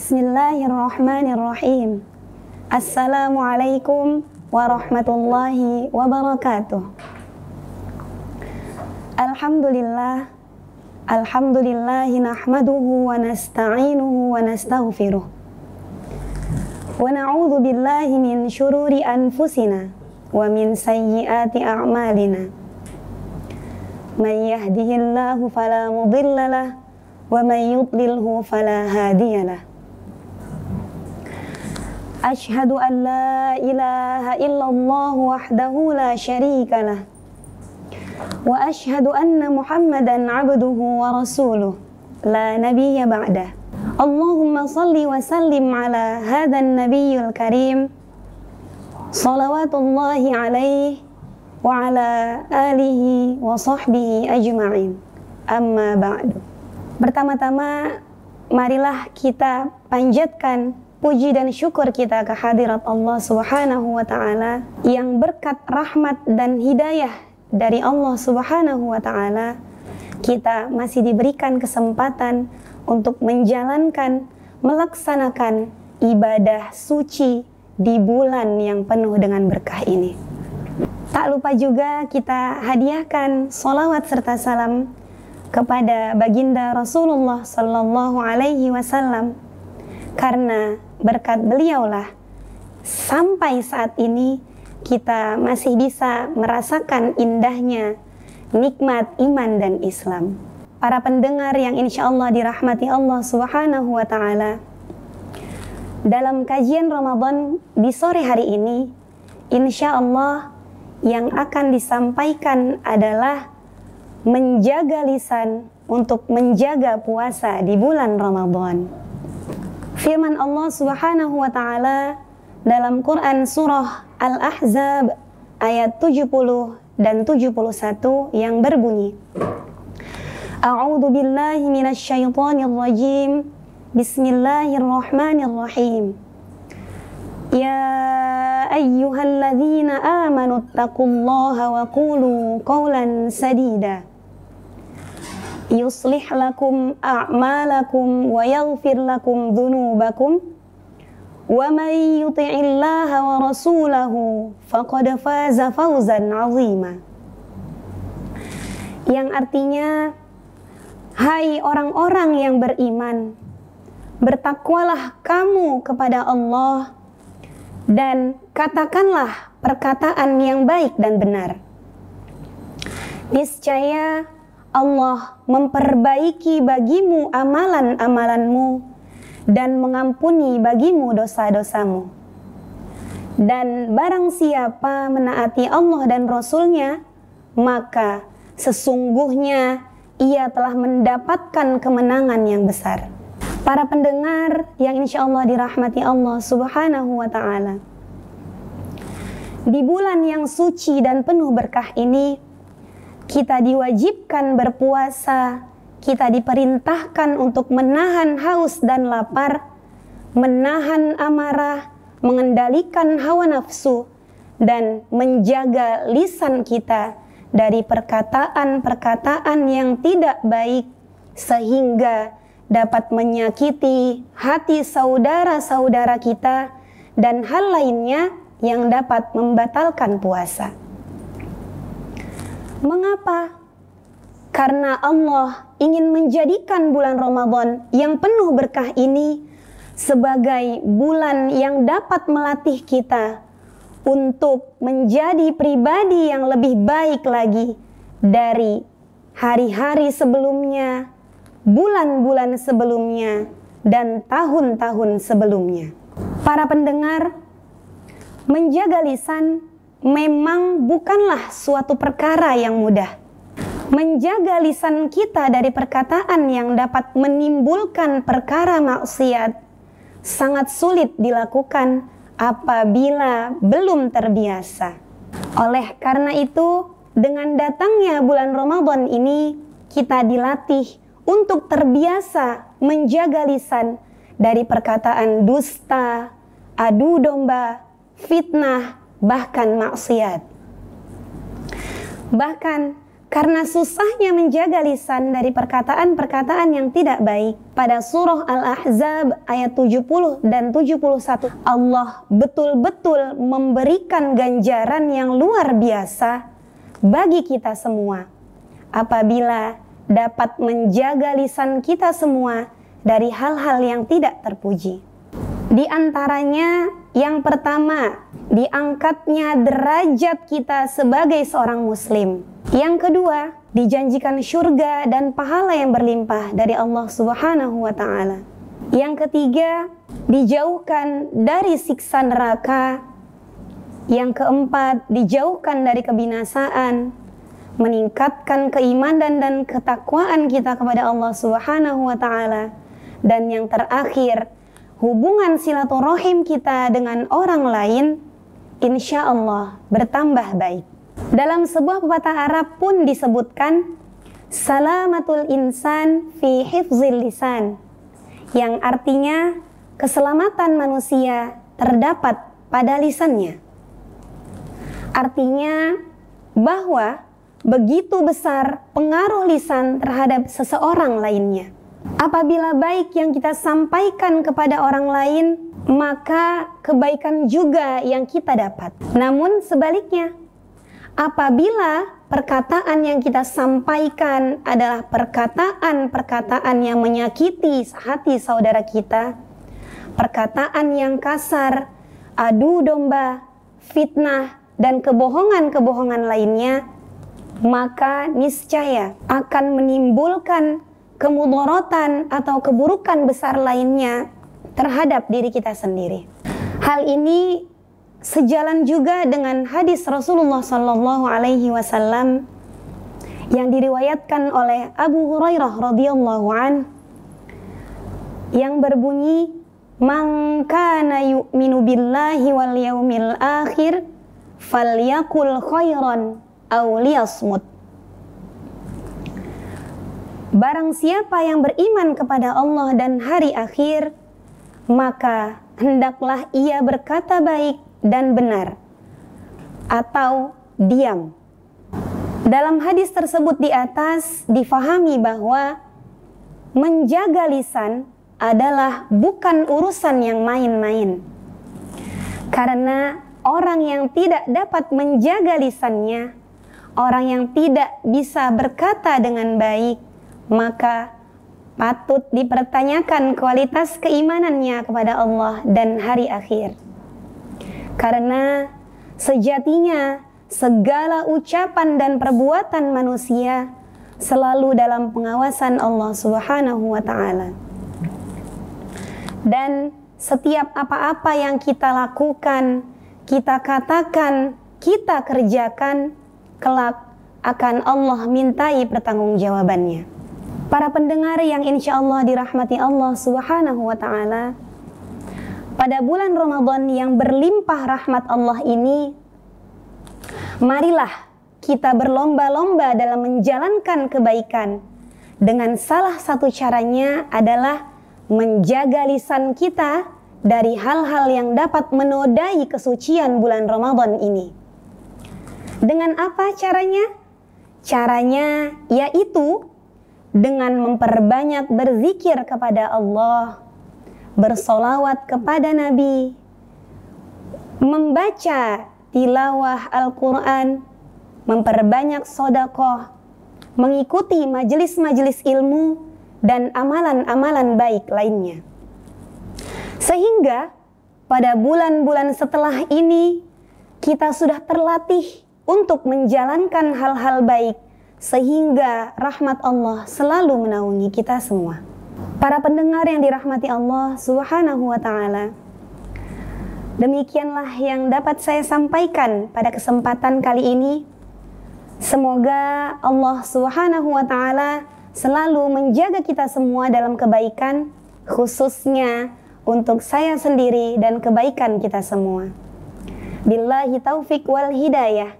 Bismillahirrahmanirrahim. Assalamualaikum warahmatullahi wabarakatuh. Alhamdulillahi nahmaduhu wa nasta'inuhu wa nastaghfiruh. Wa na'udzu billahi min syururi anfusina wa min sayyiati a'malina. May yahdihillahu fala mudhillalah wa may yudlilhu fala hadiyalah. Ashhadu an la ilaha illallah wahdahu la syarika lah. Wa ashhadu anna Muhammadan abduhu wa rasuluh la nabiyya ba'dah. Allahumma salli wa sallim ala hadhan nabiyyul karim. Salawatullahi alaihi wa ala alihi wa sahbihi ajma'in. Amma ba'du. Pertama-tama marilah kita panjatkan puji dan syukur kita ke hadirat Allah Subhanahu wa ta'ala yang berkat rahmat dan hidayah dari Allah Subhanahu wa ta'ala kita masih diberikan kesempatan untuk menjalankan, melaksanakan ibadah suci di bulan yang penuh dengan berkah ini. Tak lupa juga kita hadiahkan sholawat serta salam kepada baginda Rasulullah Sallallahu Alaihi Wasallam, karena berkat beliaulah sampai saat ini kita masih bisa merasakan indahnya nikmat iman dan Islam. Para pendengar yang insya Allah dirahmati Allah Subhanahu wa ta'ala, dalam kajian Ramadan di sore hari ini insya Allah yang akan disampaikan adalah menjaga lisan untuk menjaga puasa di bulan Ramadan. Firman Allah Subhanahu wa ta'ala dalam Quran surah Al-Ahzab ayat 70 dan 71 yang berbunyi, A'udzu billahi minasy syaithanir rajim. Bismillahirrahmanirrahim. Ya ayyuhalladzina amanu taqullaha wa qulu qawlan sadida. Yuslih lakum a'malakum wa yaghfir lakum dhunubakum wa may yuti'illaha wa rasulahu faqad faza fawzan 'azima. Yang artinya, hai orang-orang yang beriman, bertakwalah kamu kepada Allah dan katakanlah perkataan yang baik dan benar. Niscaya Allah memperbaiki bagimu amalan-amalanmu dan mengampuni bagimu dosa-dosamu. Dan barang siapa menaati Allah dan Rasul-Nya, maka sesungguhnya ia telah mendapatkan kemenangan yang besar. Para pendengar yang insya Allah dirahmati Allah Subhanahu wa ta'ala, di bulan yang suci dan penuh berkah ini kita diwajibkan berpuasa, kita diperintahkan untuk menahan haus dan lapar, menahan amarah, mengendalikan hawa nafsu, dan menjaga lisan kita dari perkataan-perkataan yang tidak baik sehingga dapat menyakiti hati saudara-saudara kita dan hal lainnya yang dapat membatalkan puasa. Mengapa? Karena Allah ingin menjadikan bulan Ramadan yang penuh berkah ini sebagai bulan yang dapat melatih kita untuk menjadi pribadi yang lebih baik lagi dari hari-hari sebelumnya, bulan-bulan sebelumnya, dan tahun-tahun sebelumnya. Para pendengar, menjaga lisan memang bukanlah suatu perkara yang mudah. Menjaga lisan kita dari perkataan yang dapat menimbulkan perkara maksiat sangat sulit dilakukan apabila belum terbiasa. Oleh karena itu, dengan datangnya bulan Ramadan ini, kita dilatih untuk terbiasa menjaga lisan dari perkataan dusta, adu domba, fitnah, bahkan maksiat. Bahkan karena susahnya menjaga lisan dari perkataan-perkataan yang tidak baik. Pada surah Al-Ahzab ayat 70 dan 71, Allah betul-betul memberikan ganjaran yang luar biasa bagi kita semua apabila dapat menjaga lisan kita semua dari hal-hal yang tidak terpuji. Di antaranya yang pertama, diangkatnya derajat kita sebagai seorang muslim. Yang kedua, dijanjikan syurga dan pahala yang berlimpah dari Allah Subhanahu wa ta'ala. Yang ketiga, dijauhkan dari siksa neraka. Yang keempat, dijauhkan dari kebinasaan, meningkatkan keimanan dan ketakwaan kita kepada Allah Subhanahu wa ta'ala. Dan yang terakhir, hubungan silaturahim kita dengan orang lain insya Allah bertambah baik. Dalam sebuah pepatah Arab pun disebutkan salamatul insan fi hifzil lisan, yang artinya keselamatan manusia terdapat pada lisannya. Artinya bahwa begitu besar pengaruh lisan terhadap seseorang lainnya. Apabila baik yang kita sampaikan kepada orang lain, maka kebaikan juga yang kita dapat. Namun sebaliknya, apabila perkataan yang kita sampaikan adalah perkataan-perkataan yang menyakiti hati saudara kita, perkataan yang kasar, adu domba, fitnah, dan kebohongan-kebohongan lainnya, maka niscaya akan menimbulkan kemudaratan atau keburukan besar lainnya terhadap diri kita sendiri. Hal ini sejalan juga dengan hadis Rasulullah Sallallahu Alaihi Wasallam yang diriwayatkan oleh Abu Hurairah radhiyallahu an, yang berbunyi, "Man kana yu'minu billahi wal yaumil akhir falyakul khairan aw liyasmut." Barang siapa yang beriman kepada Allah dan hari akhir, maka hendaklah ia berkata baik dan benar, atau diam. Dalam hadis tersebut di atas difahami bahwa menjaga lisan adalah bukan urusan yang main-main. Karena orang yang tidak dapat menjaga lisannya, orang yang tidak bisa berkata dengan baik, maka patut dipertanyakan kualitas keimanannya kepada Allah dan hari akhir. Karena sejatinya segala ucapan dan perbuatan manusia selalu dalam pengawasan Allah Subhanahu wa ta'ala. Dan setiap apa-apa yang kita lakukan, kita katakan, kita kerjakan, kelak akan Allah mintai pertanggungjawabannya. Para pendengar yang insya Allah dirahmati Allah Subhanahu wa ta'ala, pada bulan Ramadan yang berlimpah rahmat Allah ini, marilah kita berlomba-lomba dalam menjalankan kebaikan. Dengan salah satu caranya adalah menjaga lisan kita dari hal-hal yang dapat menodai kesucian bulan Ramadan ini. Dengan apa caranya? Caranya yaitu dengan memperbanyak berzikir kepada Allah, bersolawat kepada Nabi, membaca tilawah Al-Quran, memperbanyak sedekah, mengikuti majelis-majelis ilmu, dan amalan-amalan baik lainnya. Sehingga pada bulan-bulan setelah ini, kita sudah terlatih untuk menjalankan hal-hal baik, sehingga rahmat Allah selalu menaungi kita semua. Para pendengar yang dirahmati Allah Subhanahu wa ta'ala, demikianlah yang dapat saya sampaikan pada kesempatan kali ini. Semoga Allah Subhanahu wa ta'ala selalu menjaga kita semua dalam kebaikan, khususnya untuk saya sendiri dan kebaikan kita semua. Billahi taufik wal hidayah.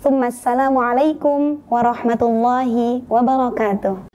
Assalamualaikum warahmatullahi wabarakatuh.